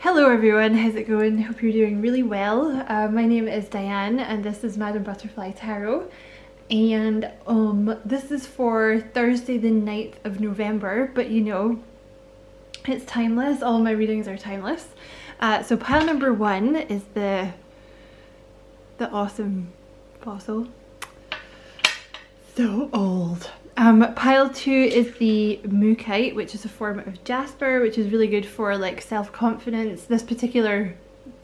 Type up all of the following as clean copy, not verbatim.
Hello everyone, how's it going? Hope you're doing really well. My name is Diane and this is Madam Butterfly Tarot, and this is for Thursday the 9th of November, but you know, it's timeless. All my readings are timeless. So pile number 1 is the awesome fossil. So old. Pile 2 is the Mookite, which is a form of jasper, which is really good for like self-confidence. This particular,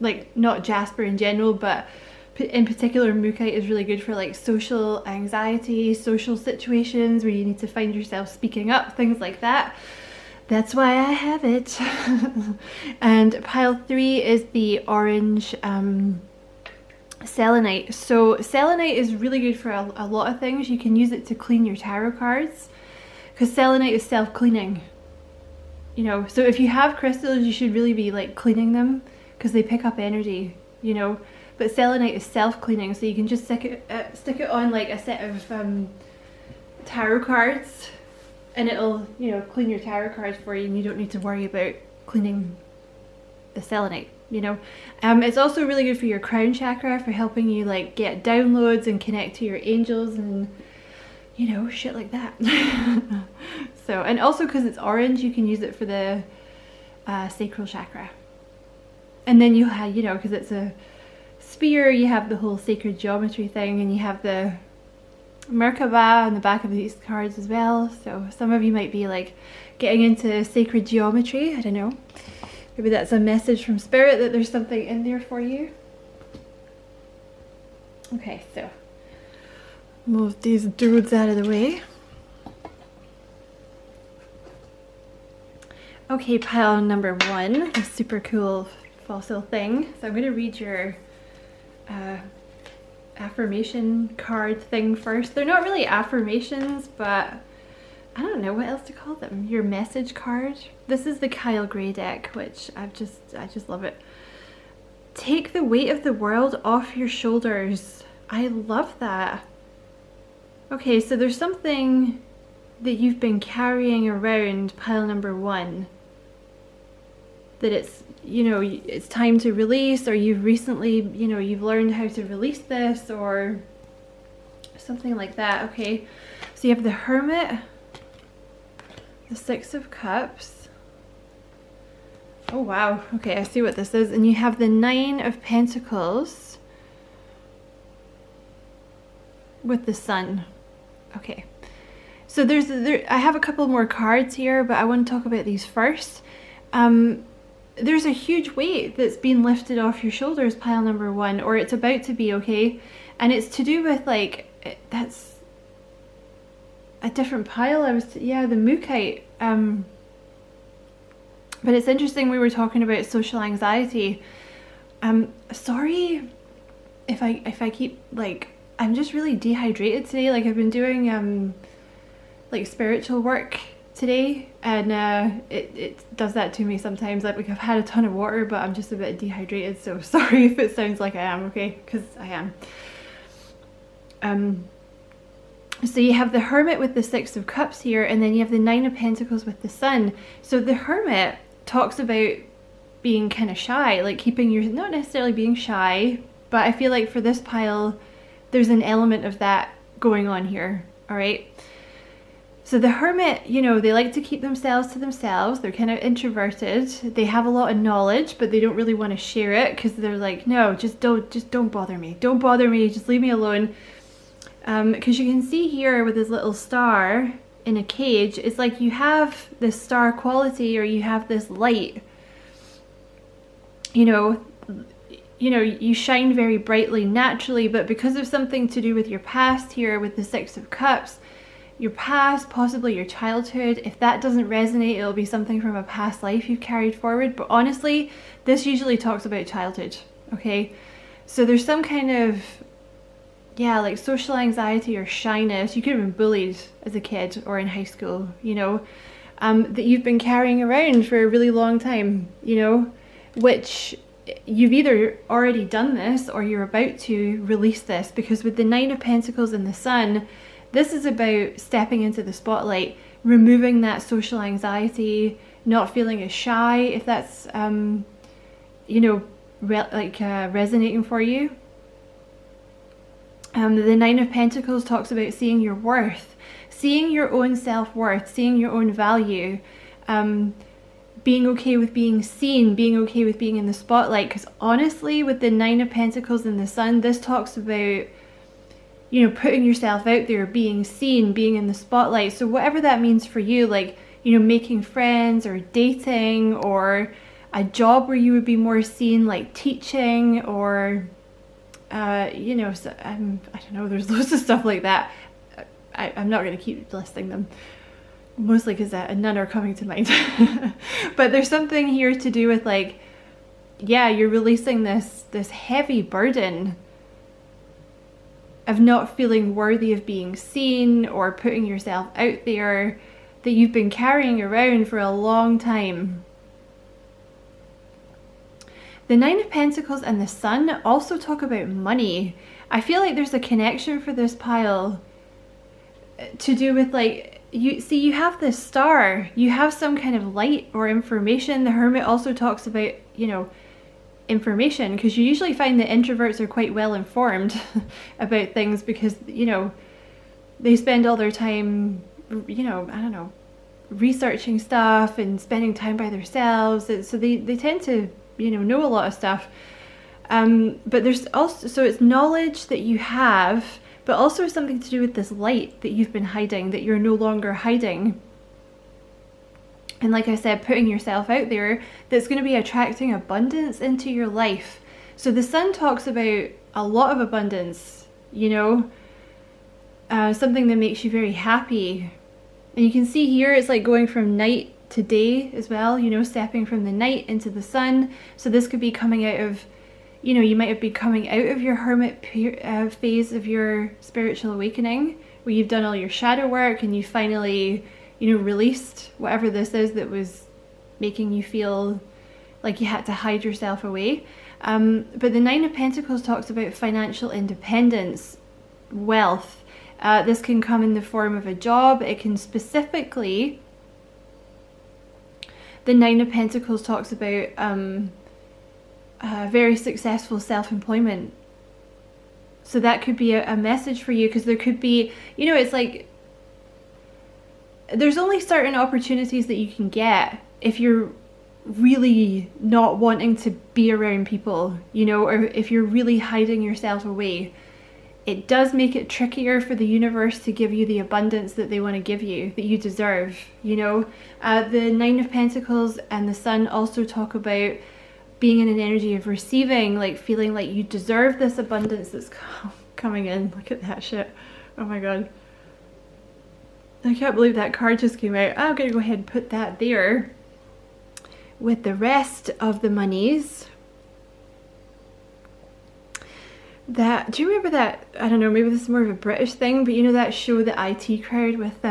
like not jasper in general, but in particular Mookite is really good for like social anxiety, social situations where you need to find yourself speaking up, things like that. That's why I have it. And pile 3 is the orange selenite. So selenite is really good for a lot of things. You can use it to clean your tarot cards because selenite is self-cleaning, you know. So if you have crystals, you should really be like cleaning them because they pick up energy, you know. But selenite is self-cleaning, so you can just stick it on like a set of tarot cards and it'll, you know, clean your tarot cards for you, and you don't need to worry about cleaning the selenite, you know. It's also really good for your crown chakra, for helping you like get downloads and connect to your angels and, you know, shit like that. So, and also because it's orange, you can use it for the sacral chakra. And then you have, you know, because it's a spear, you have the whole sacred geometry thing, and you have the Merkaba on the back of these cards as well. So some of you might be like getting into sacred geometry, I don't know. Maybe that's a message from Spirit that there's something in there for you. Okay, so move these dudes out of the way. Okay, pile number 1, a super cool fossil thing. So I'm going to read your affirmation card thing first. They're not really affirmations, but I don't know what else to call them. Your message card. This is the Kyle Gray deck, which I just love it. Take the weight of the world off your shoulders. I love that. Okay, so there's something that you've been carrying around, pile number 1, that it's, you know, it's time to release, or you've recently, you know, you've learned how to release this or something like that. Okay, so you have the Hermit, the 6 of Cups. Oh wow, okay, I see what this is. And you have the 9 of Pentacles with the Sun. Okay, so I have a couple more cards here, but I want to talk about these first. There's a huge weight that's been lifted off your shoulders, pile number 1, or it's about to be, okay? And it's to do with like, that's a different pile. Yeah, the Mookite. But it's interesting, we were talking about social anxiety. Sorry if I keep like, I'm just really dehydrated today. Like I've been doing like spiritual work today, and it does that to me sometimes. Like I've had a ton of water, but I'm just a bit dehydrated, so sorry if it sounds like I am, okay? Because I am. So you have the Hermit with the 6 of Cups here, and then you have the 9 of Pentacles with the Sun. So the Hermit talks about being kind of shy, like keeping your, not necessarily being shy, but I feel like for this pile, there's an element of that going on here, all right? So the Hermit, you know, they like to keep themselves to themselves. They're kind of introverted. They have a lot of knowledge, but they don't really want to share it because they're like, no, just don't bother me. Don't bother me. Just leave me alone. Because you can see here with this little star in a cage, it's like you have this star quality, or you have this light. You know, you shine very brightly naturally, but because of something to do with your past here with the 6 of Cups, your past, possibly your childhood, if that doesn't resonate, it'll be something from a past life you've carried forward. But honestly, this usually talks about childhood, okay? So there's some kind of, yeah, like social anxiety or shyness. You could have been bullied as a kid or in high school, you know, that you've been carrying around for a really long time, you know, which you've either already done this or you're about to release this, because with the 9 of Pentacles and the Sun, this is about stepping into the spotlight, removing that social anxiety, not feeling as shy, if that's you know, resonating for you. The Nine of Pentacles talks about seeing your worth, seeing your own self-worth, seeing your own value, being okay with being seen, being okay with being in the spotlight. Because honestly, with the Nine of Pentacles and the Sun, this talks about, you know, putting yourself out there, being seen, being in the spotlight. So whatever that means for you, like, you know, making friends or dating, or a job where you would be more seen, like teaching, or you know, so, I don't know, there's loads of stuff like that. I'm not going to keep listing them, mostly because none are coming to mind. But there's something here to do with, like, yeah, you're releasing this heavy burden of not feeling worthy of being seen or putting yourself out there, that you've been carrying around for a long time. The Nine of Pentacles and the Sun also talk about money. I feel like there's a connection for this pile to do with, like, you have this star, you have some kind of light or information. The Hermit also talks about, you know, information, because you usually find that introverts are quite well informed about things, because, you know, they spend all their time, you know, I don't know, researching stuff and spending time by themselves. So they tend to, you know a lot of stuff. But there's also, so it's knowledge that you have, but also something to do with this light that you've been hiding, that you're no longer hiding. And like I said, putting yourself out there, that's going to be attracting abundance into your life. So the Sun talks about a lot of abundance, you know, something that makes you very happy. And you can see here, it's like going from night to day as well, you know, stepping from the night into the sun. So this could be coming out of, you know, you might have been coming out of your hermit phase of your spiritual awakening, where you've done all your shadow work and you finally, you know, released whatever this is that was making you feel like you had to hide yourself away. But the Nine of Pentacles talks about financial independence, wealth. This can come in the form of a job. It can specifically, the Nine of Pentacles talks about very successful self-employment. So that could be a message for you, because there could be, you know, it's like, there's only certain opportunities that you can get if you're really not wanting to be around people, you know, or if you're really hiding yourself away. It does make it trickier for the universe to give you the abundance that they want to give you, that you deserve, you know. The Nine of Pentacles and the Sun also talk about being in an energy of receiving, like feeling like you deserve this abundance that's coming in. Look at that shit. Oh my god. I can't believe that card just came out. I'm going to go ahead and put that there with the rest of the monies. That, do you remember that, I don't know, maybe this is more of a British thing, but you know that show, the IT Crowd, with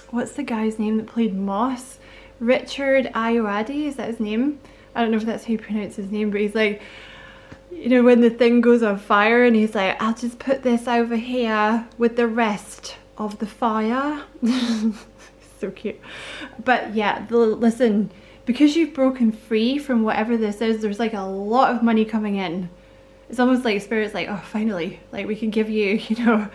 what's the guy's name that played Moss? Richard Ayoade, is that his name? I don't know if that's how you pronounce his name, but he's like, you know, when the thing goes on fire and he's like, I'll just put this over here with the rest of the fire. So cute. But yeah, listen, because you've broken free from whatever this is, there's like a lot of money coming in. It's almost like Spirit's like, oh, finally, like we can give you, you know,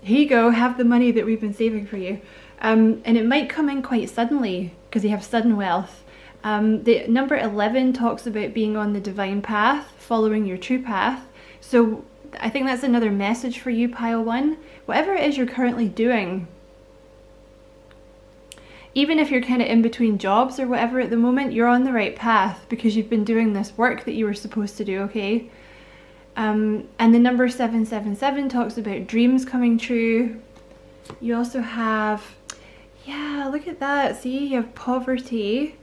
here you go, have the money that we've been saving for you. And it might come in quite suddenly, because you have sudden wealth. The number 11 talks about being on the divine path, following your true path. So I think that's another message for you, pile one. Whatever it is you're currently doing, even if you're kind of in between jobs or whatever at the moment, you're on the right path, because you've been doing this work that you were supposed to do, okay? And the number 777 talks about dreams coming true. You also have, yeah, look at that. See, you have poverty.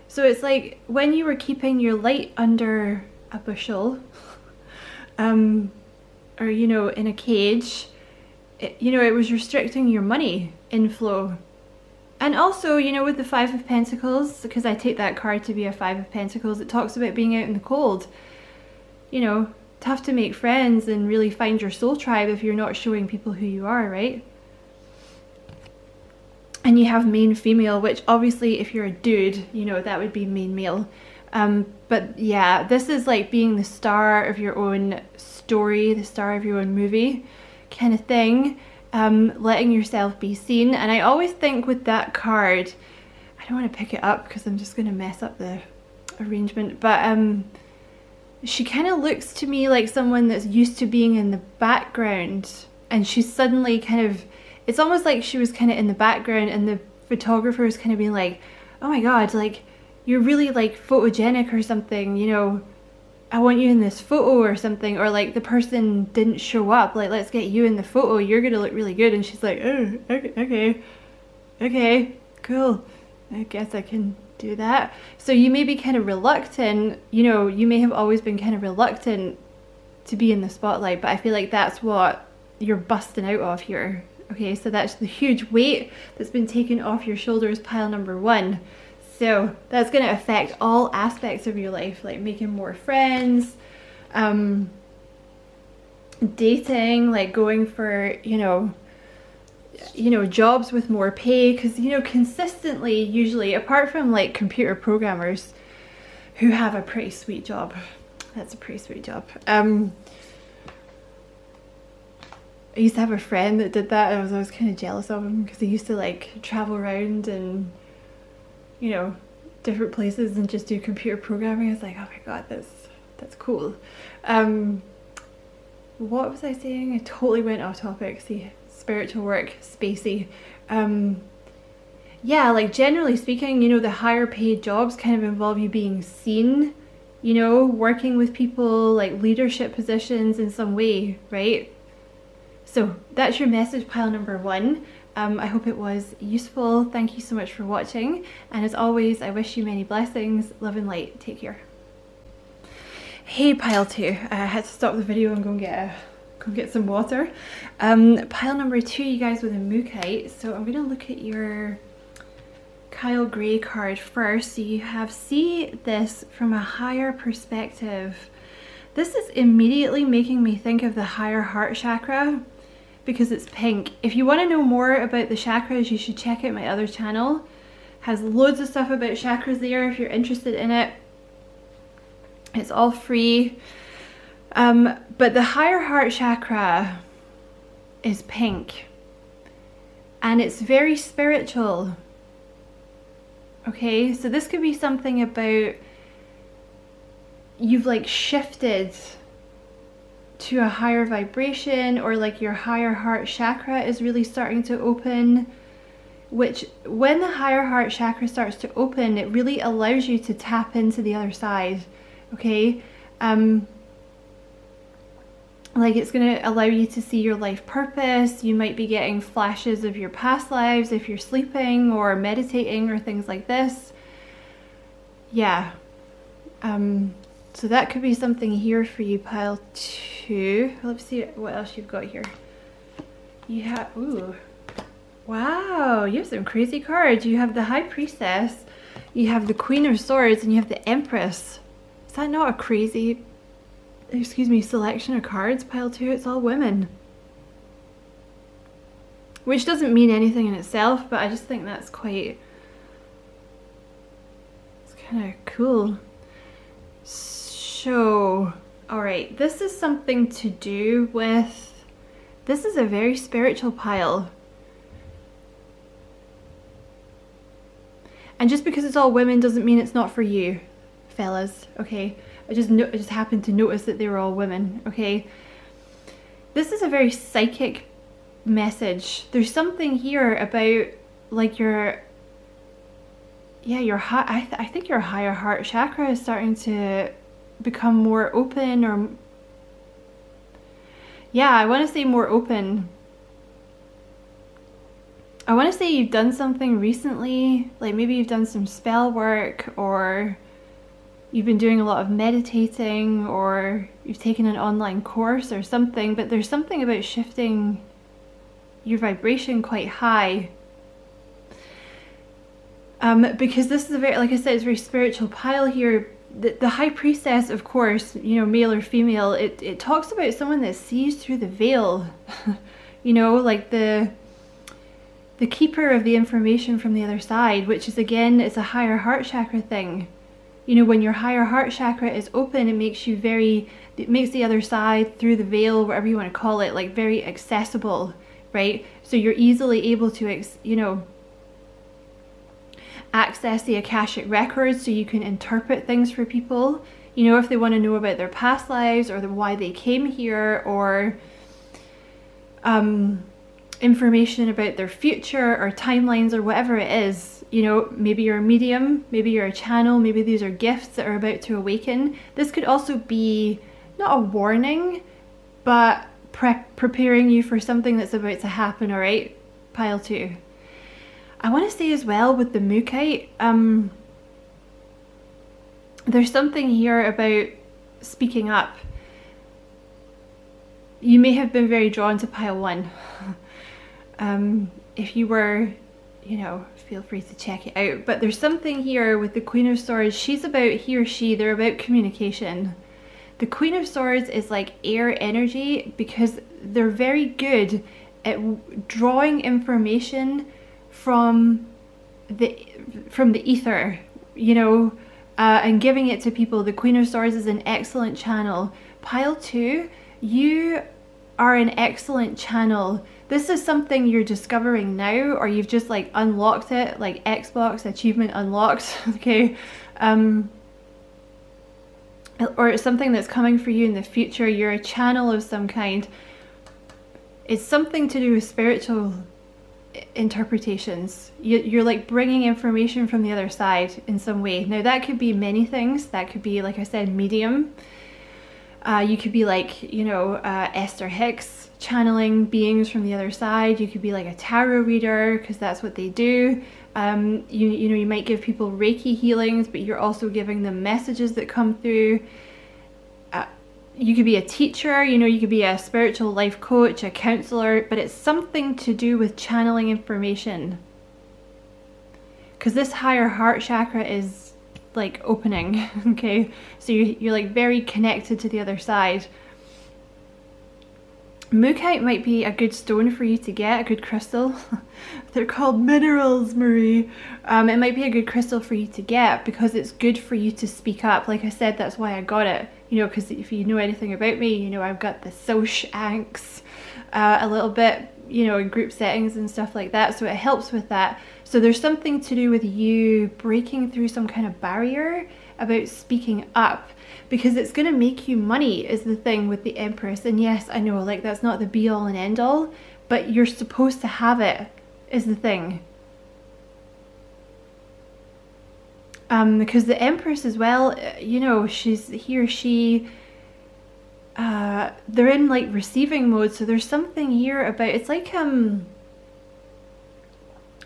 So it's like when you were keeping your light under a bushel, or, you know, in a cage, you know, it was restricting your money inflow. And also, you know, with the Five of Pentacles, because I take that card to be a Five of Pentacles, it talks about being out in the cold. You know, tough to make friends and really find your soul tribe if you're not showing people who you are, right? And you have main female, which obviously if you're a dude, you know, that would be main male. But yeah, this is like being the star of your own story, the star of your own movie kind of thing. Letting yourself be seen. And I always think with that card, I don't want to pick it up because I'm just going to mess up the arrangement, but she kind of looks to me like someone that's used to being in the background, and she's suddenly kind of, it's almost like she was kind of in the background and the photographer is kind of being like, oh my god, like you're really like photogenic or something, you know, I want you in this photo or something, or like the person didn't show up, like let's get you in the photo, you're gonna look really good. And she's like, oh, okay, cool, I guess I can do that. So you may be kind of reluctant, you know, you may have always been kind of reluctant to be in the spotlight, but I feel like that's what you're busting out of here. Okay, so that's the huge weight that's been taken off your shoulders, pile number 1. So that's going to affect all aspects of your life, like making more friends, dating, like going for, you know, jobs with more pay, because, you know, consistently, usually, apart from like computer programmers who have a pretty sweet job, that's a pretty sweet job. I used to have a friend that did that. I was always kind of jealous of him because he used to like travel around and, you know, different places and just do computer programming. I was like, oh my god, that's cool. What was I saying? I totally went off topic. See, spiritual work, spacey. Yeah, like generally speaking, you know, the higher paid jobs kind of involve you being seen, you know, working with people, like leadership positions in some way, right? So that's your message, pile number 1. I hope it was useful. Thank you so much for watching. And as always, I wish you many blessings, love and light. Take care. Hey, pile 2. I had to stop the video and go get some water. Pile number 2, you guys with a Mookite. So I'm going to look at your Kyle Gray card first. So you have, see this from a higher perspective. This is immediately making me think of the higher heart chakra, because it's pink. If you want to know more about the chakras, you should check out my other channel. Has loads of stuff about chakras there if you're interested in it. It's all free. But the higher heart chakra is pink. And it's very spiritual. Okay, so this could be something about you've like shifted to a higher vibration, or like your higher heart chakra is really starting to open, which when the higher heart chakra starts to open, it really allows you to tap into the other side. Okay, like it's going to allow you to see your life purpose. You might be getting flashes of your past lives if you're sleeping or meditating or things like this. Yeah, so that could be something here for you, pile 2. Let's see what else you've got here. You have, ooh, wow, you have some crazy cards. You have the High Priestess, you have the Queen of Swords, and you have the Empress. Is that not a crazy, excuse me, selection of cards, pile 2? It's all women. Which doesn't mean anything in itself, but I just think that's quite, it's kind of cool. So, alright, this is something to do with, this is a very spiritual pile. And just because it's all women doesn't mean it's not for you, fellas, okay? I just happened to notice that they were all women, okay? This is a very psychic message. There's something here about like your, yeah, your I think your higher heart chakra is starting to become more open, or yeah, I want to say more open. I want to say you've done something recently, like maybe you've done some spell work, or you've been doing a lot of meditating, or you've taken an online course or something, but there's something about shifting your vibration quite high. Because this is a very, like I said, it's a very spiritual pile here. The High Priestess, of course, you know, male or female, it talks about someone that sees through the veil, you know, like the keeper of the information from the other side, which is, again, it's a higher heart chakra thing. You know, when your higher heart chakra is open, it makes the other side, through the veil, whatever you want to call it, like very accessible, right? So you're easily able to, you know, access the Akashic records, so you can interpret things for people, you know, if they want to know about their past lives, or why they came here, or information about their future, or timelines, or whatever it is. You know, maybe you're a medium, maybe you're a channel, maybe these are gifts that are about to awaken. This could also be not a warning, but preparing you for something that's about to happen. All right, pile 2. I want to say as well with the Mookite, there's something here about speaking up. You may have been very drawn to pile 1. If you were, you know, feel free to check it out. But there's something here with the Queen of Swords. She's about, he or she, they're about communication. The Queen of Swords is like air energy, because they're very good at drawing information from the ether, you know, and giving it to people. The Queen of Swords is an excellent channel. Pile 2, you are an excellent channel. This is something you're discovering now, or you've just like unlocked it, like Xbox achievement unlocked, okay? Or it's something that's coming for you in the future. You're a channel of some kind. It's something to do with spiritual interpretations. You're like bringing information from the other side in some way. Now that could be many things. That could be, like I said, medium. You could be like, you know, Esther Hicks, channeling beings from the other side. You could be like a tarot reader, because that's what they do. You know, you might give people Reiki healings, but you're also giving them messages that come through. You could be a teacher, you know, you could be a spiritual life coach, a counselor, but it's something to do with channeling information. Because this higher heart chakra is like opening, okay? So you're like very connected to the other side. Mookite might be a good stone for you to get, a good crystal. They're called minerals, Marie. It might be a good crystal for you to get, because it's good for you to speak up. Like I said, that's why I got it. You know, because if you know anything about me, you know I've got the soch angst a little bit, you know, in group settings and stuff like that. So it helps with that. So there's something to do with you breaking through some kind of barrier about speaking up, because it's going to make you money is the thing with the Empress. And yes, I know, like, that's not the be all and end all, but you're supposed to have it is the thing. Because the Empress as well, you know, he or she, they're in like receiving mode. So there's something here about, it's like,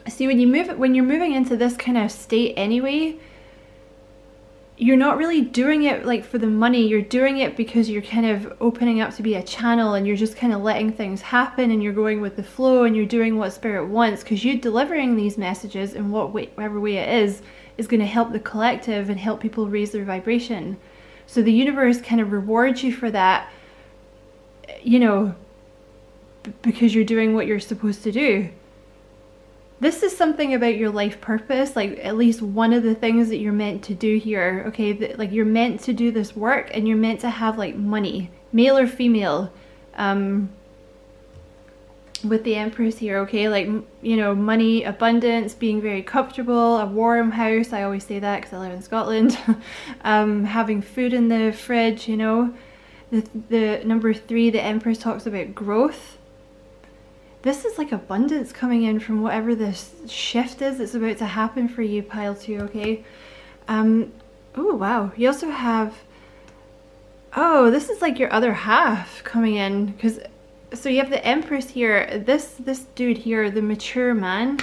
see, when you're moving into this kind of state anyway, you're not really doing it like for the money. You're doing it because you're kind of opening up to be a channel, and you're just kind of letting things happen, and you're going with the flow, and you're doing what Spirit wants, because you delivering these messages in whatever way it is going to help the collective and help people raise their vibration. So the universe kind of rewards you for that, you know, because you're doing what you're supposed to do. This is something about your life purpose, like at least one of the things that you're meant to do here, okay? Like you're meant to do this work, and you're meant to have like money, male or female, with the Empress here, okay? Like, you know, money, abundance, being very comfortable, a warm house. I always say that because I live in Scotland. Having food in the fridge, you know. The number 3, the Empress talks about growth. This is like abundance coming in from whatever this shift is that's about to happen for you, pile 2, okay? Oh, wow. You also have, oh, this is like your other half coming in, because, so you have the Empress here, this dude here, the mature man.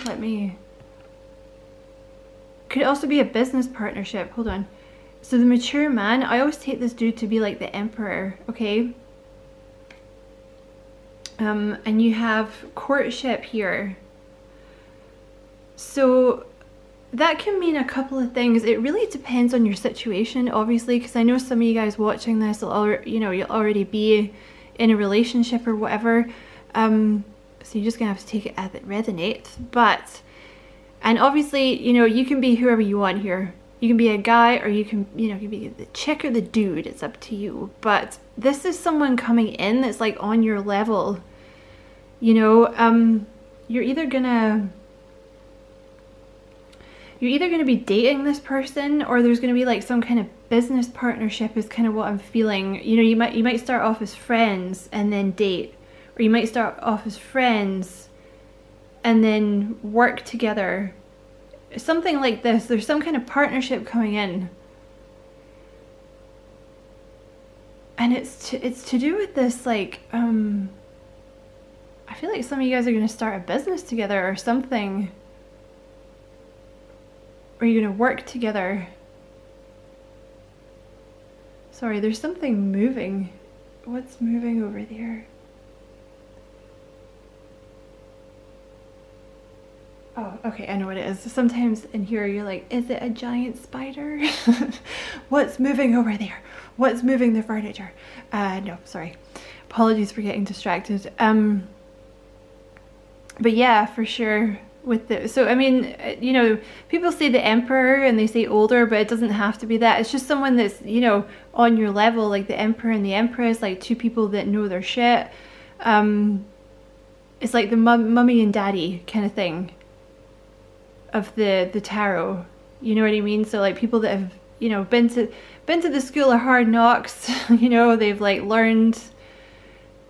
Could also be a business partnership. Hold on. So the mature man, I always take this dude to be like the Emperor, okay? And you have courtship here. So that can mean a couple of things. It really depends on your situation, obviously, because I know some of you guys watching this will, you know, you'll already be in a relationship or whatever. So you're just gonna have to take it as it resonates. But, and obviously, you know, you can be whoever you want here. You can be a guy, or you can, you can be the chick or the dude. It's up to you. But this is someone coming in that's like on your level. You're either gonna be dating this person, or there's gonna be like some kind of business partnership is kind of what I'm feeling. You might start off as friends and then date, or you might start off as friends and then work together. Something like this. There's some kind of partnership coming in. And it's to do with this, like, I feel like some of you guys are going to start a business together or something. Or you're going to work together. Sorry, there's something moving. What's moving over there? Oh, okay, I know what it is. Sometimes in here you're like, is it a giant spider? What's moving over there? What's moving the furniture? No, sorry. Apologies for getting distracted. But yeah, for sure. So I mean, people say the emperor and they say older, but it doesn't have to be that. It's just someone that's, on your level, like the emperor and the empress, like two people that know their shit. It's like the mummy and daddy kind of thing of the tarot. You know what I mean? So like people that have, been to the school of hard knocks, they've like learned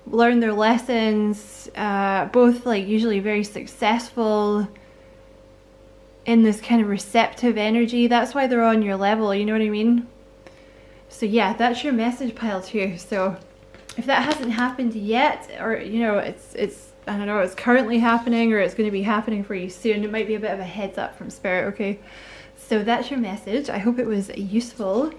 their lessons, both like usually very successful in this kind of receptive energy. That's why they're on your level, you know what I mean? So yeah, that's your message pile too. So if that hasn't happened yet, or it's I don't know, it's currently happening, or it's going to be happening for you soon, it might be a bit of a heads up from spirit. Okay, so that's your message. I hope it was useful.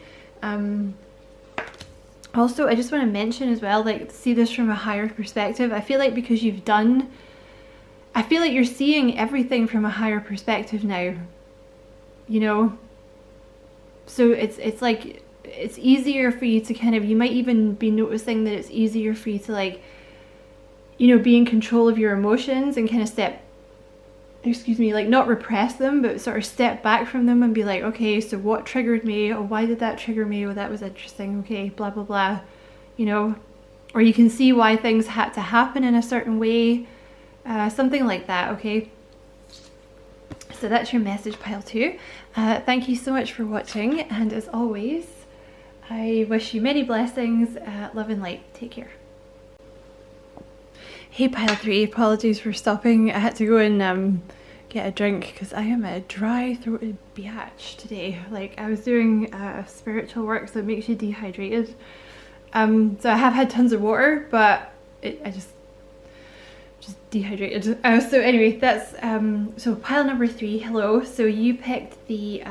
Also, I just want to mention as well, like, see this from a higher perspective. I feel like because I feel like you're seeing everything from a higher perspective now, so it's like, it's easier for you to kind of, you might even be noticing that it's easier for you to, like, be in control of your emotions and kind of like not repress them, but sort of step back from them and be like, okay, so what triggered me? Oh, why did that trigger me? Oh, that was interesting. Okay, blah, blah, blah, or you can see why things had to happen in a certain way, something like that. Okay. So that's your message pile too. Thank you so much for watching. And as always, I wish you many blessings, love and light. Take care. Hey pile 3, apologies for stopping. I had to go and get a drink because I am a dry throated biatch today. Like, I was doing spiritual work, so it makes you dehydrated. So I have had tons of water, but I just dehydrated. So anyway, that's so pile number 3. Hello. So you picked the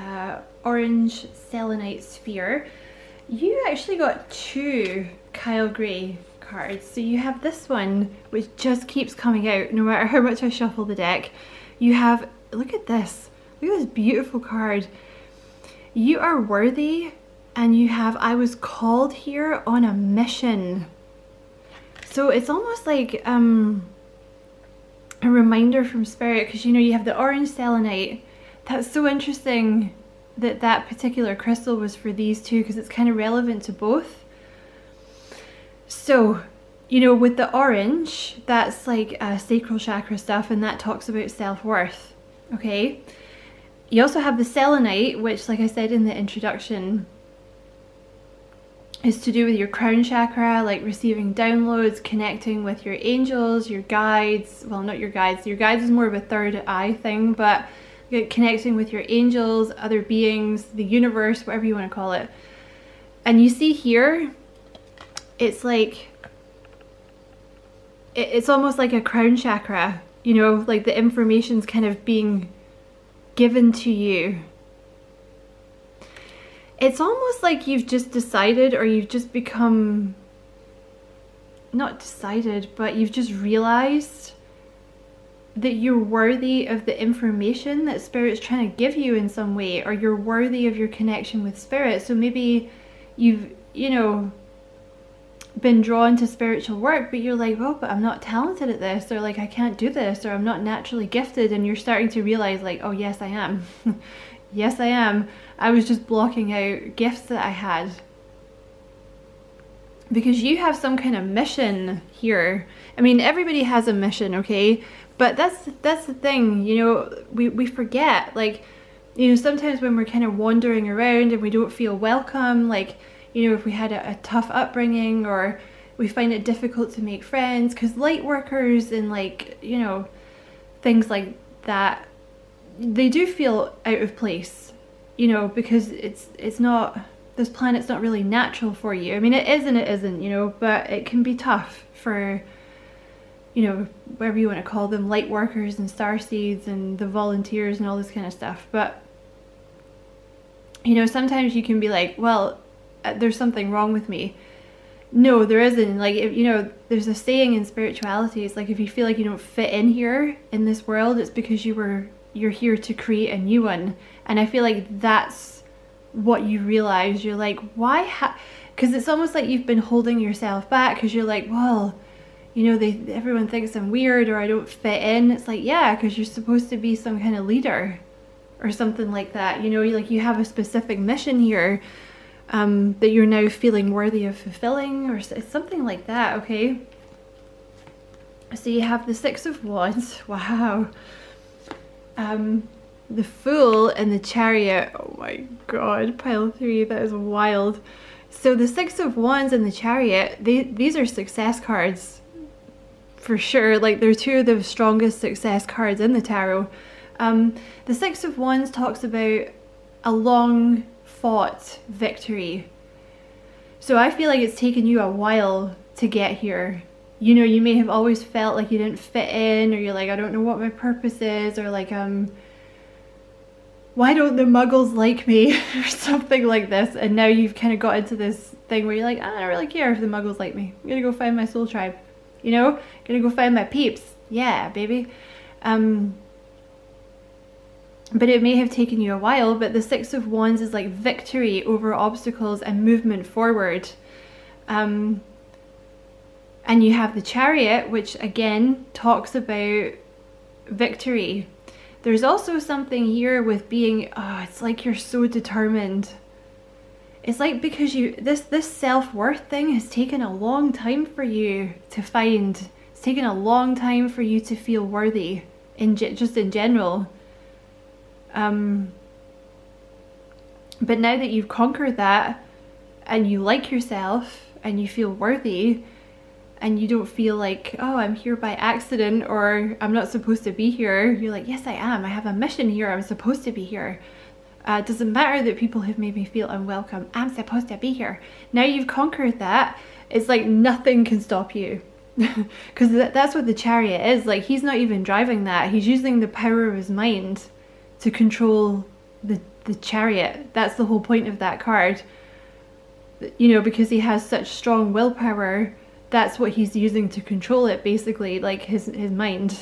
orange selenite sphere. You actually got 2 Kyle Gray cards. So you have this one, which just keeps coming out no matter how much I shuffle the deck. You have, look at this beautiful card. You are worthy, and you have, I was called here on a mission. So it's almost like a reminder from spirit, because you have the orange selenite. That's so interesting that that particular crystal was for these two, because it's kind of relevant to both. So, with the orange, that's like sacral chakra stuff, and that talks about self-worth, okay? You also have the selenite, which, like I said in the introduction, is to do with your crown chakra, like receiving downloads, connecting with your angels, your guides. Well, not your guides. Your guides is more of a third eye thing, but connecting with your angels, other beings, the universe, whatever you want to call it. And you see here, it's like, it's almost like a crown chakra, like the information's kind of being given to you. It's almost like you've just decided, or you've just become, not decided, but you've just realized that you're worthy of the information that Spirit's trying to give you in some way, or you're worthy of your connection with Spirit. So maybe you've, been drawn to spiritual work, but you're like, oh, but I'm not talented at this, or like, I can't do this, or I'm not naturally gifted, and you're starting to realize, like, oh yes, I am. Yes, I am. I was just blocking out gifts that I had. Because you have some kind of mission here. I mean, everybody has a mission, okay? But that's the thing, you know, we forget, like, you know, sometimes when we're kind of wandering around and we don't feel welcome, like, you know, if we had a tough upbringing or we find it difficult to make friends, because light workers and, like, you know, things like that, they do feel out of place, you know, because it's not, this planet's not really natural for you. I mean, it is and it isn't, you know, but it can be tough for, you know, whatever you want to call them, light workers and starseeds and the volunteers and all this kind of stuff. But, you know, sometimes you can be like, well, there's something wrong with me. No, there isn't. Like, if, you know, there's a saying in spirituality, it's like, if you feel like you don't fit in here in this world, it's because you're here to create a new one. And I feel like that's what you realize. You're like, why? Because it's almost like you've been holding yourself back because you're like, well, you know, everyone thinks I'm weird or I don't fit in. It's like, yeah, because you're supposed to be some kind of leader or something like that. You know, like you have a specific mission here that you're now feeling worthy of fulfilling, or something like that, okay? So you have the Six of Wands. Wow. The Fool and the Chariot. Oh my god, pile 3, that is wild. So the Six of Wands and the Chariot, these are success cards for sure. Like, they're two of the strongest success cards in the tarot. The Six of Wands talks about a long fought victory. So I feel like it's taken you a while to get here. You know, you may have always felt like you didn't fit in, or you're like, I don't know what my purpose is, or like, why don't the muggles like me, or something like this. And now you've kind of got into this thing where you're like, I don't really care if the muggles like me. I'm gonna go find my soul tribe, you know? I'm gonna go find my peeps. Yeah, baby. But it may have taken you a while, but the Six of Wands is like victory over obstacles and movement forward. And you have the Chariot, which again talks about victory. There's also something here with being, it's like you're so determined. It's like because this self-worth thing has taken a long time for you to find. It's taken a long time for you to feel worthy, just in general. But now that you've conquered that and you like yourself and you feel worthy and you don't feel like, oh, I'm here by accident or I'm not supposed to be here, you're like, yes, I am. I have a mission here. I'm supposed to be here. It doesn't matter that people have made me feel unwelcome. I'm supposed to be here. Now you've conquered that. It's like nothing can stop you. Because that's what the Chariot is. Like, he's not even driving that. He's using the power of his mind to control the Chariot. That's the whole point of that card. You know, because he has such strong willpower, that's what he's using to control it, basically, like his mind.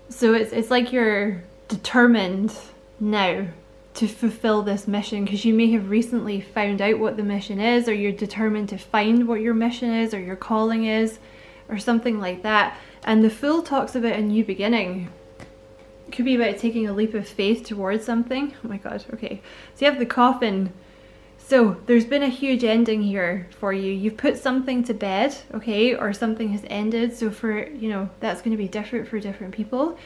So it's like you're determined now to fulfill this mission, because you may have recently found out what the mission is, or you're determined to find what your mission is or your calling is, or something like that. And the Fool talks about a new beginning. It could be about taking a leap of faith towards something. Oh my god, okay. So you have the Coffin. So there's been a huge ending here for you. You've put something to bed, okay, or something has ended. So for, you know, that's going to be different for different people.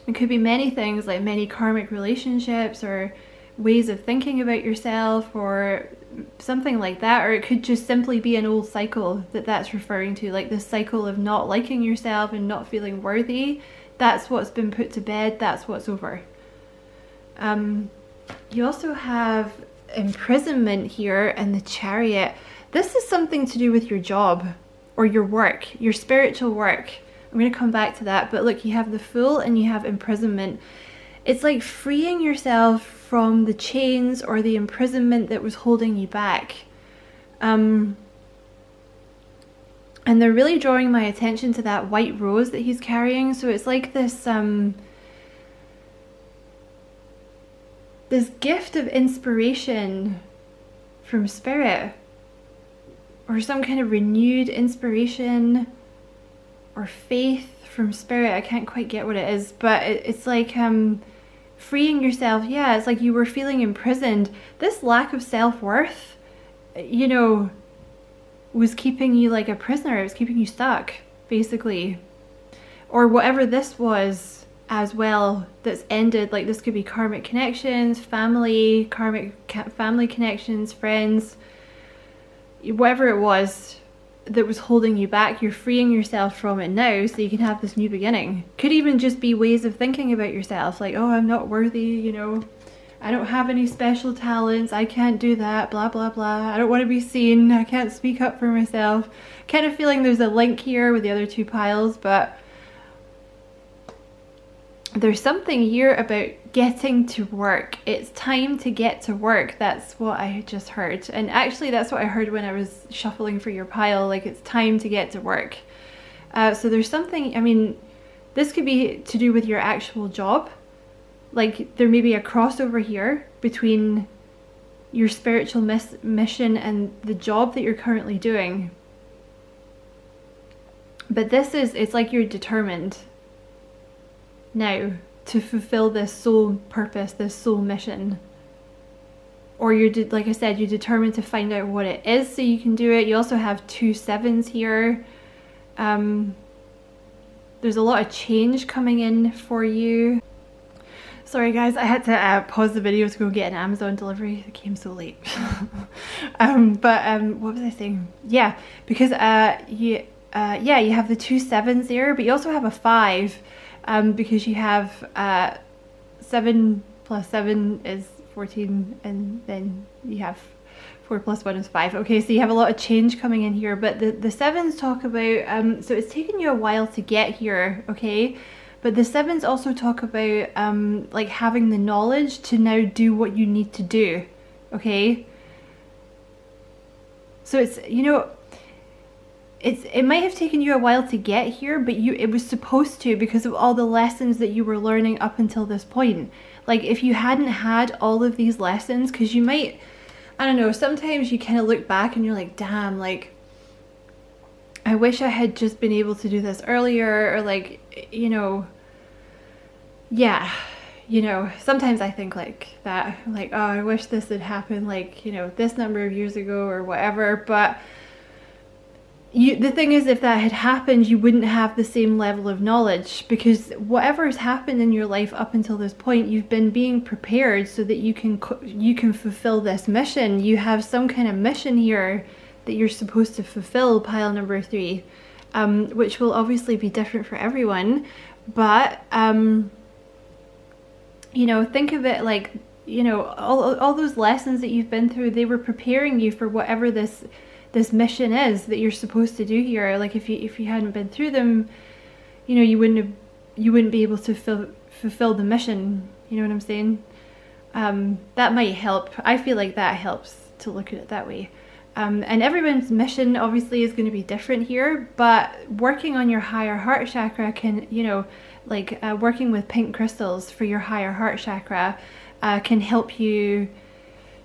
It could be many things, like many karmic relationships or ways of thinking about yourself or something like that. Or it could just simply be an old cycle that's referring to, like this cycle of not liking yourself and not feeling worthy. That's what's been put to bed. That's what's over. You also have imprisonment here and the Chariot. This is something to do with your job or your work, your spiritual work. I'm going to come back to that. But look, you have the Fool and you have imprisonment. It's like freeing yourself from the chains or the imprisonment that was holding you back. And they're really drawing my attention to that white rose that he's carrying. So it's like this this gift of inspiration from spirit, or some kind of renewed inspiration. or faith from spirit. I can't quite get what it is, but it's like freeing yourself. Yeah, it's like you were feeling imprisoned. This lack of self-worth, you know, was keeping you like a prisoner. It was keeping you stuck, basically. Or whatever this was as well that's ended. Like this could be karmic connections, family, family connections, friends, whatever it was that was holding you back. You're freeing yourself from it now so you can have this new beginning. Could even just be ways of thinking about yourself, like, oh, I'm not worthy, you know, I don't have any special talents, I can't do that, blah blah blah, I don't want to be seen, I can't speak up for myself. Kind of feeling there's a link here with the other two piles, but there's something here about getting to work. It's time to get to work. That's what I just heard. And actually that's what I heard when I was shuffling for your pile, like it's time to get to work. So there's something, I mean, this could be to do with your actual job. Like there may be a crossover here between your spiritual mission and the job that you're currently doing. But this is, it's like you're determined now to fulfill this soul purpose, this soul mission. Or you're, like I said, you're determined to find out what it is so you can do it. You also have 2 7s here. There's a lot of change coming in for you. Sorry guys, I had to pause the video to go get an Amazon delivery. It came so late. What was I saying? Yeah, because you have the 2 7s there, but you also have a 5. Because you have 7 plus 7 is 14, and then you have 4 plus 1 is 5. Okay, so you have a lot of change coming in here, but the 7s talk about, so it's taken you a while to get here, okay? But the 7s also talk about like having the knowledge to now do what you need to do, okay? So it's, you know, it might have taken you a while to get here, but it was supposed to, because of all the lessons that you were learning up until this point. Like if you hadn't had all of these lessons, because you might, I don't know, sometimes you kind of look back and you're like, damn, like I wish I had just been able to do this earlier, or like, you know, yeah, you know, sometimes I think like that, like, oh, I wish this had happened like, you know, this number of years ago or whatever. But the thing is, if that had happened, you wouldn't have the same level of knowledge, because whatever has happened in your life up until this point, you've been being prepared so that you can fulfill this mission. You have some kind of mission here that you're supposed to fulfill, pile number 3, which will obviously be different for everyone. But you know, think of it like, you know, all those lessons that you've been through, they were preparing you for whatever this mission is that you're supposed to do here. Like if you hadn't been through them, you know, you wouldn't be able to fulfill the mission. You know what I'm saying? That might help. I feel like that helps to look at it that way. And everyone's mission obviously is going to be different here, but working on your higher heart chakra can, you know, like working with pink crystals for your higher heart chakra can help you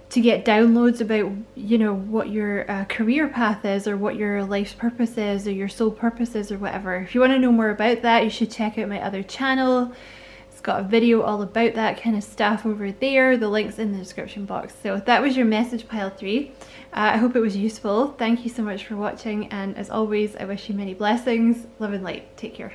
to get downloads about, you know, what your career path is, or what your life's purpose is, or your soul purpose is, or whatever. If you want to know more about that, you should check out my other channel. It's got a video all about that kind of stuff over there. The link's in the description box. So that was your message, pile 3. I hope it was useful. Thank you so much for watching, and as always, I wish you many blessings, love and light. Take care.